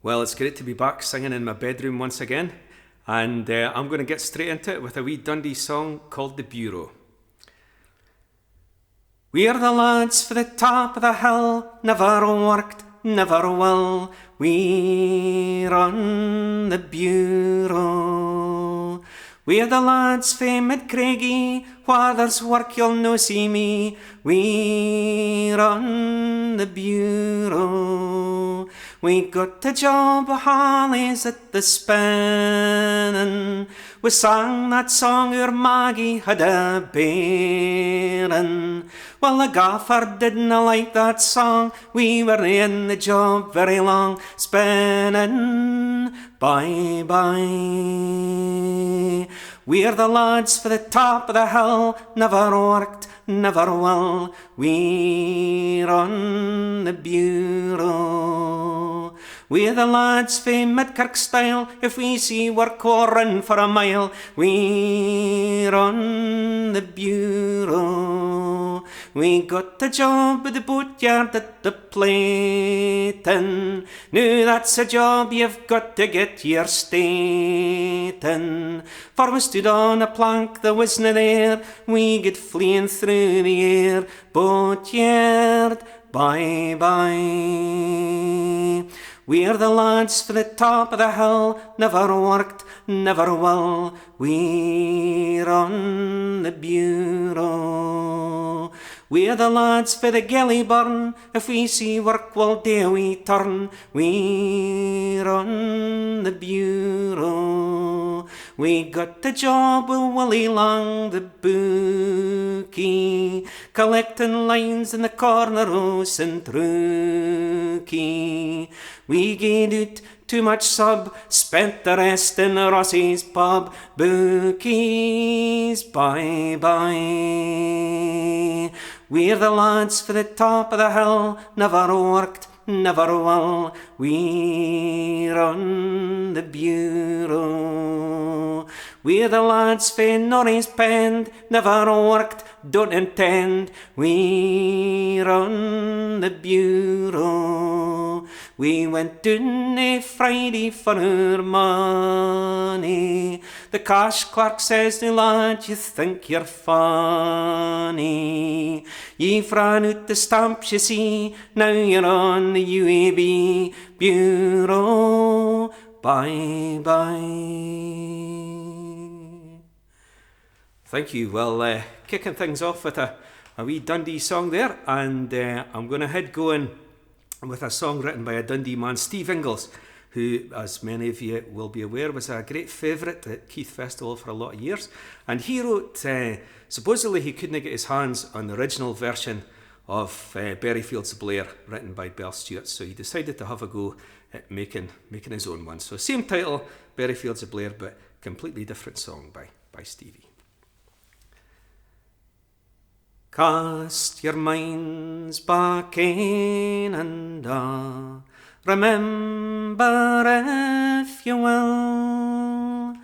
Well, it's great to be back singing in my bedroom once again, and I'm going to get straight into it with a wee Dundee song called The Bureau. We're the lads for the top of the hill, never worked, never will, we're on the bureau. We're the lads fae Mid-Craigie, where there's work you'll no see me, we're on the bureau. We got a job of Hollies at the Spannin'. We sang that song our Maggie had a bairn. Well, the gaffer didna like that song. We were in the job very long, spannin'. Bye bye. We're the lads for the top of the hill, never worked, never will, we're on the bureau. We're the lads fae Midkirk style, if we see work we'll run for a mile, we're on the bureau. We got a job at the boatyard at the Platin. Now that's a job you've got to get your state in. For we stood on a plank that wasna there, we get fleeing through the air. Boatyard, bye bye. We're the lads for the top of the hill, never worked, never will, we're on the bureau. We're the lads for the Gellyburn, if we see work we'll do we turn, we're on the bureau. We got the job with Willie Long, the bookie, collecting lines in the corner o' St. Rookie. We gaed out too much sub, spent the rest in Rossie's pub. Bookies, bye bye. We're the lads for the top of the hill, never worked, never will, we're on the bureau. We're the lads fae Norrie's Pend, never worked, don't intend, we're on the bureau. We went down a Friday for our money. The cash clerk says to lad, you think you're funny. You've ran out the stamps, you see, now you're on the UAB bureau. Bye bye. Thank you. Well, kicking things off with a wee Dundee song there, and I'm going to head going with a song written by a Dundee man, Steve Ingalls, who, as many of you will be aware, was a great favourite at Keith Festival for a lot of years. And he wrote, supposedly he couldn't get his hands on the original version of Berryfield's Blair, written by Bell Stewart, so he decided to have a go at making his own one. So same title, Berryfield's Blair, but completely different song by Stevie. Cast your minds back in and remember, if you will,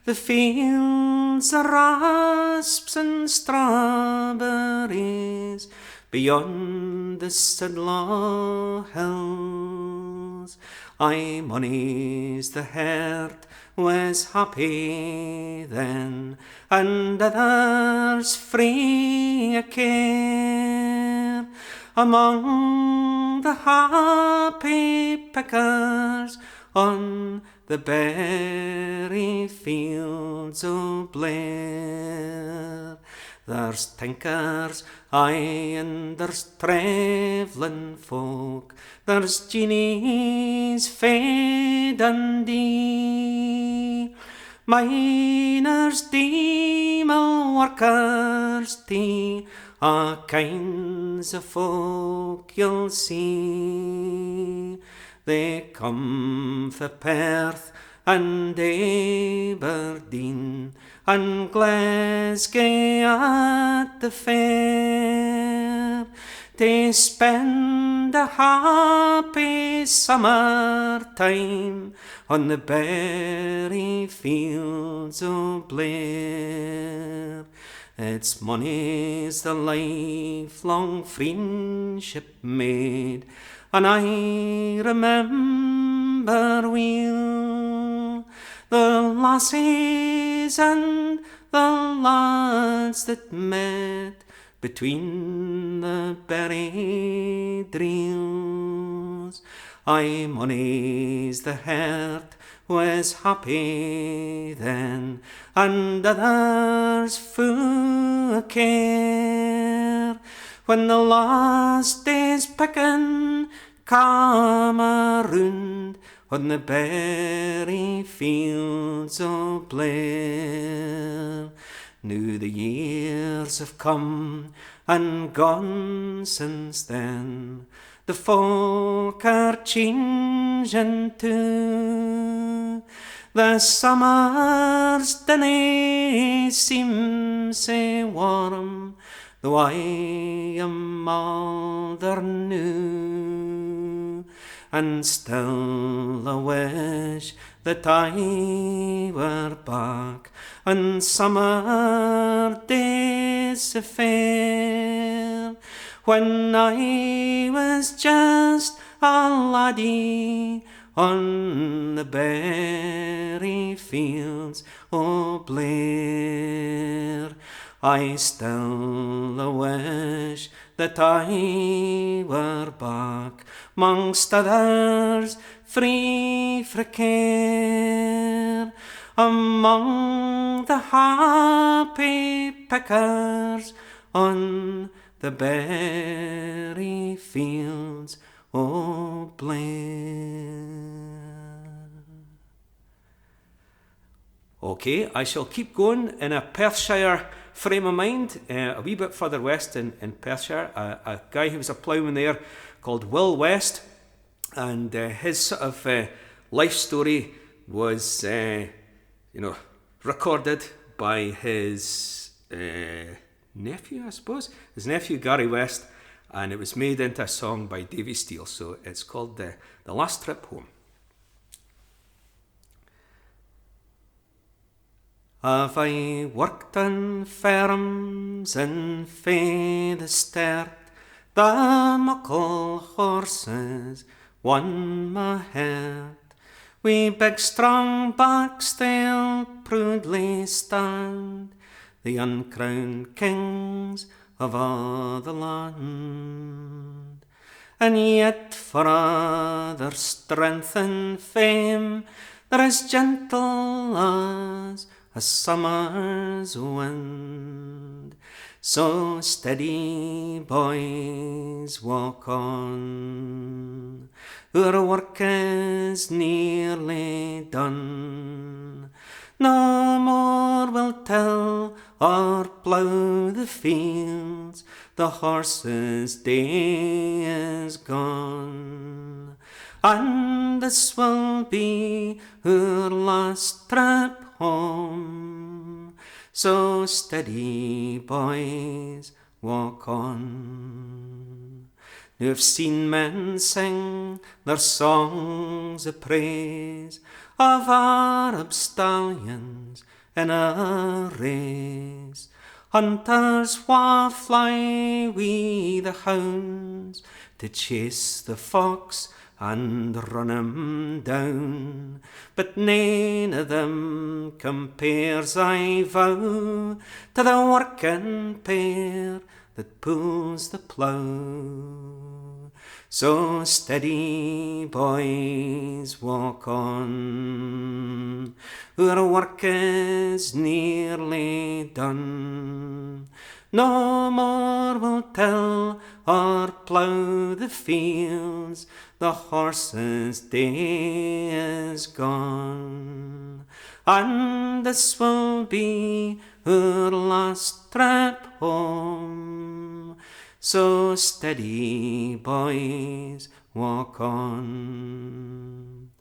the fields of rasps and strawberries beyond the Sidlaw hills. Aye, mony's the heart was happy then, and others free of care. Among the happy pickers on the berry fields o' Blair. There's tinkers, aye, and there's travelling folk, there's genies fae Dundee, miners, demel workers too, a' kinds of folk you'll see. They come fae Perth and Aberdeen and Glasgow at the fair, to spend a happy summer time on the berry fields o' Blair. It's mony's the lifelong friendship made, and I remember timber wheel, the lassies and the lads that met between the berry drills. Aye, mony's the heart was happy then, and others full of care, when the last day's picking come around on the berry fields of Blair. Now the years have come and gone since then, the folk are changing too. The summers dinna seem sae warm, though I am older now, and still I wish that I were back on summer days so fair, when I was just a laddie on the berry fields o' Blair. I still wish that I were back, mongst others free frae care, among the happy pickers on the berry fields o' Blair. Okay, I shall keep going in a Perthshire frame of mind, a wee bit further west in Perthshire. A guy who was a ploughman there called Will West, and his sort of life story was, recorded by his nephew, I suppose, his nephew Gary West, and it was made into a song by Davy Steele. So it's called The Last Trip Home. Have I worked on farms and fae the start, the muckle horses won my heart. We big strong backs they'll proudly stand, the uncrowned kings of all the land. And yet for other strength and fame, they're as gentle as a summer's wind. So steady, boys, walk on, our work is nearly done. No more we'll till or plough the fields, the horses' day is gone. And this will be our last trip home. So steady, boys, walk on. Now I've seen men sing their songs of praise of Arab stallions in a race. Hunters wha fly wi' the hounds to chase the fox and run him down, but none of them compares, I vow, to the working pair that pulls the plough. So steady, boys, walk on, our work is nearly done. No more we'll till or plough the fields, the horses' day is gone. And this will be our last trip home. So steady, boys, walk on.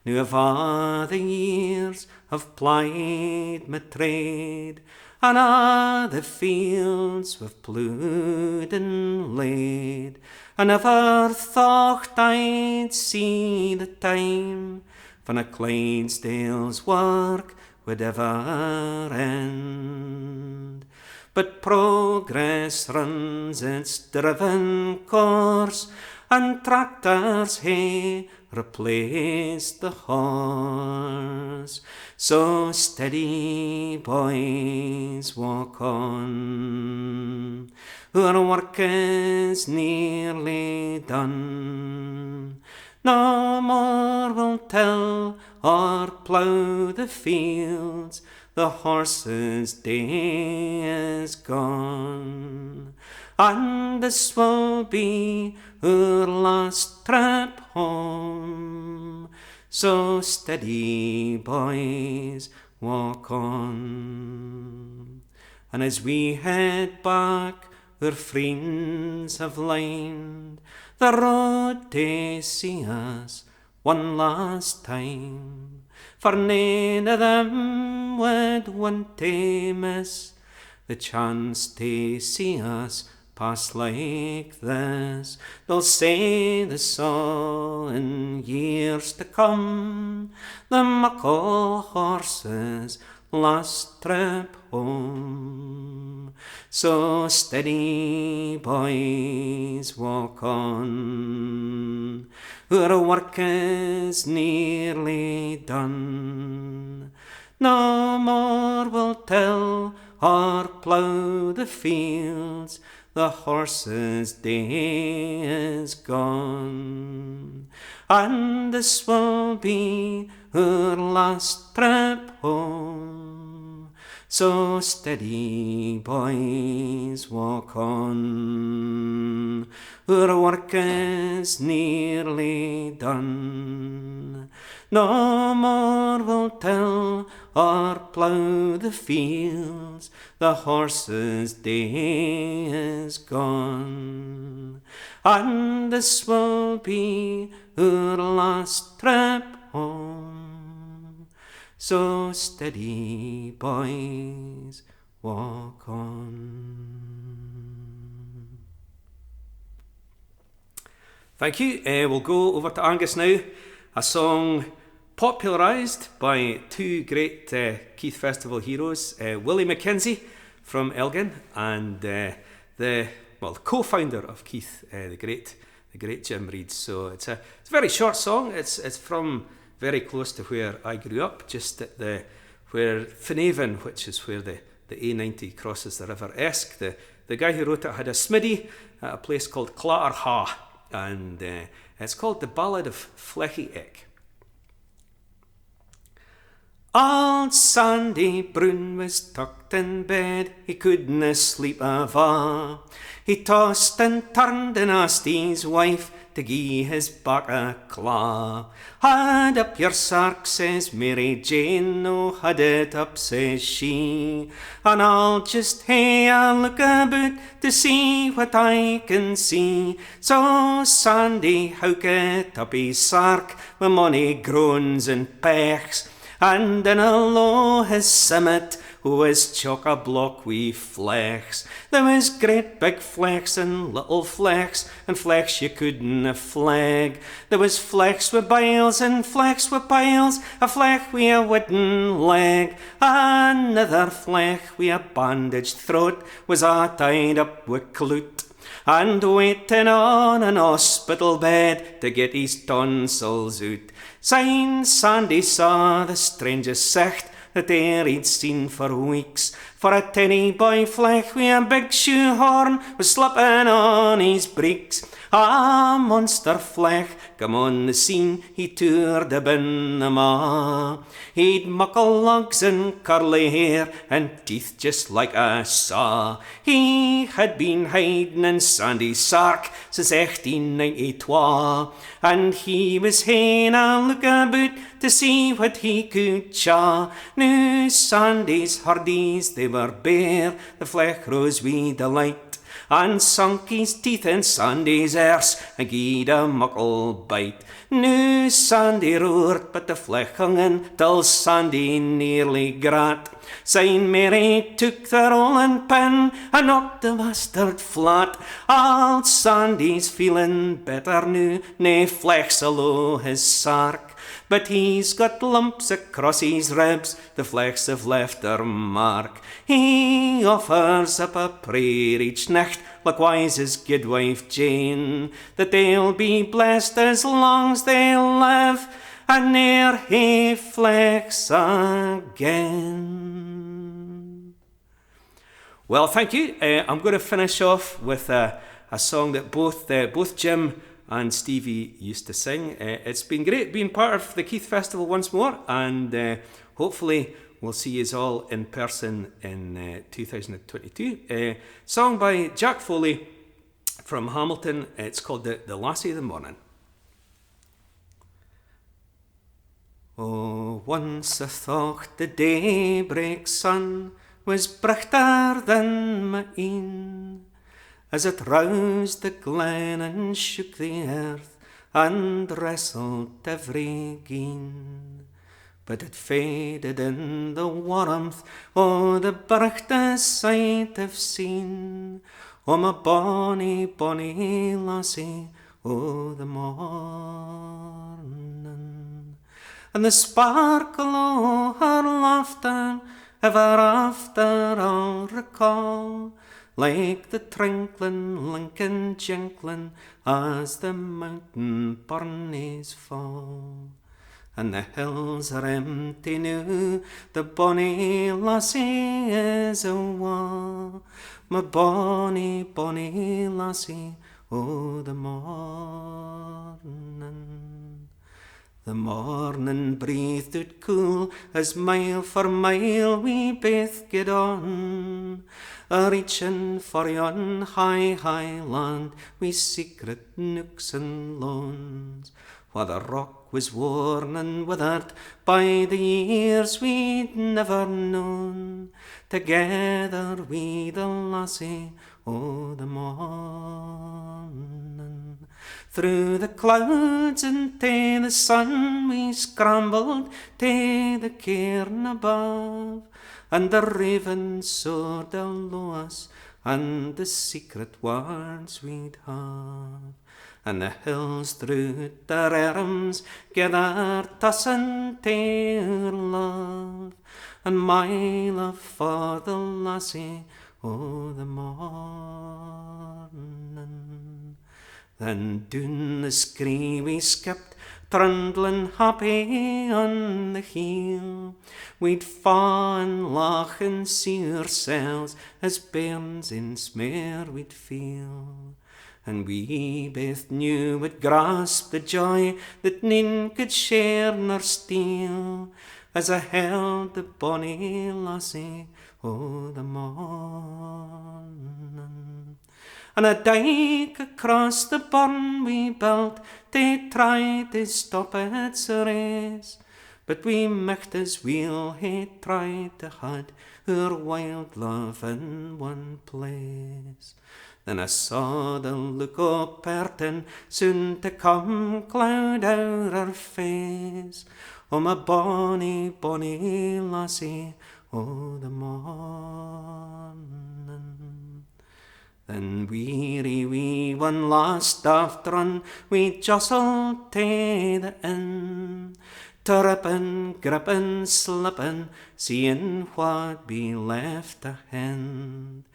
Now of all the years I've plied my trade, and all the fields we've ploughed and laid, I never thought I'd see the time when a Clydesdale's work would ever end. But progress runs its driven course, and tractors hae replace the horse. So steady, boys, walk on. Our work is nearly done. No more we'll till or plough the fields. The horse's day is gone. And this will be our last trip home. So steady, boys, walk on. And as we head back, our friends have lined the road to see us one last time. For none of them would want to miss the chance to see us pass like this. They'll say the saw in years to come, the muckle horse's last trip home. So steady, boys, walk on. Our work is nearly done. No more we'll till or plough the fields. The horse's day is gone. And this will be our last trip home. So steady, boys, walk on. Our work is nearly done. No more we'll till or plough the fields. The horse's day is gone. And this will be our last trip home. So steady, boys, walk on. Thank you. We'll go over to Angus now. A song popularised by two great Keith Festival heroes, Willie McKenzie from Elgin and the co-founder of Keith, the great Jim Reid. So it's a very short song. It's from very close to where I grew up, just at where Finavon, which is where the A90 crosses the River Esk. The guy who wrote it had a smiddy at a place called Clatterha, and it's called the Ballad of Fleck. Old Sandy Brown was tucked in bed, he couldna sleep ava. He tossed and turned and asked his wife to gie his back a claw. Had up your sark, says Mary Jane, no, had it up, says she. And I'll just hae a look about to see what I can see. So Sandy houked up his sark with money groans and pechs. And in a low his summit was chock-a-block wi' flecks. There was great big flecks and little flecks, and flecks you couldna flag. There was flecks wi' biles and flecks wi' piles, a fleck wi' a wooden leg. Another fleck wi' a bandaged throat was a tied up wi' clout, and waiting on an hospital bed to get his tonsils out. Syne Sandy saw the strangest sight that e'er he'd seen for weeks. For a tiny boy fleck wi' a big shoehorn was slipping on his breeks. A monster fleck come on the scene, he toured a bin a ma. He'd muckle lugs and curly hair and teeth just like a saw. He had been hiding in Sandy's sark since 1892, and he was haeing a look about to see what he could chaw. Now Sandy's hardies, they were bare, the fleck rose wi' delight, and sunk his teeth in Sandy's arse and gied a muckle bite. Now Sandy roared, but the fleck hung in till Sandy nearly grat. Syne Mary took the rolling pin and knocked the bastard flat. Old Sandy's feeling better now, nae flecks alo his sark. But he's got lumps across his ribs, the flecks have left their mark. He offers up a prayer each night, likewise his good wife Jane, that they'll be blessed as long's they'll live, and ne'er hae flecks again. Well, thank you. I'm going to finish off with a song that both Jim and Stevie used to sing. It's been great being part of the Keith Festival once more, and hopefully we'll see you all in person in 2022. Song by Jack Foley from Hamilton. It's called The Lassie of the Morning. Oh, once I thought the daybreak sun was brighter than my een, as it roused the glen and shook the earth and wrestled every green. But it faded in the warmth o' the birthday sight I've seen, o' my bonny, bonny lassie o' the morning. And the sparkle o' her laughter ever after I'll recall, like the trinkling, linking, jinkling as the mountain burnies fall. And the hills are empty now, the bonny lassie is awa', my bonny, bonny lassie o' the morning. The morning breathed out cool, as mile for mile we baith get on, a-reaching for yon high, high land, wi' secret nooks and lawns, where the rock was worn and withered by the years we'd never known, together wi' the lassie o' the morning. Through the clouds and tae the sun we scrambled, tae the cairn above, and the raven soared alow us, and the secret words we'd have. And the hills through their arms gather tossing tae our love, and my love for the lassie o' the morning. Then doon the skree we skipped, trundling happy on the hill. We'd fa' and laugh and see ourselves as bairns in smare we'd feel. And we both knew we'd grasp the joy that none could share nor steal, as I held the bonny lassie o' the morning. And a dyke across the burn we built, they tried to stop its race, but we micht as weel hae tried to hide our wild love in one place. Then I saw the look o' parting soon to come cloud out her face, o' my bonny, bonny lassie o' the morning. Then weary we one last daft run, we jostled tae the inn, trippin', grippin', slippin', seeing what be left ahind.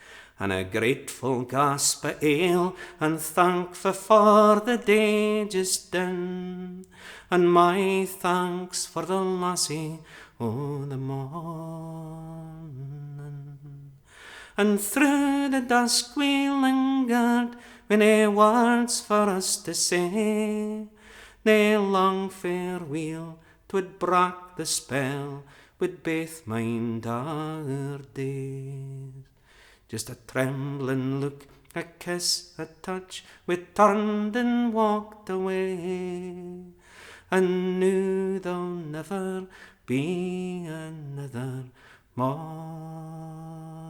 And a grateful gasp of ale, and thankful for the day just done, and my thanks for the lassie o' the morning. And through the dusk we lingered, with nae words for us to say, nae long farewell, 'twould brak the spell, would baith mind our days. Just a trembling look, a kiss, a touch, we turned and walked away, and knew there'll never be another morning.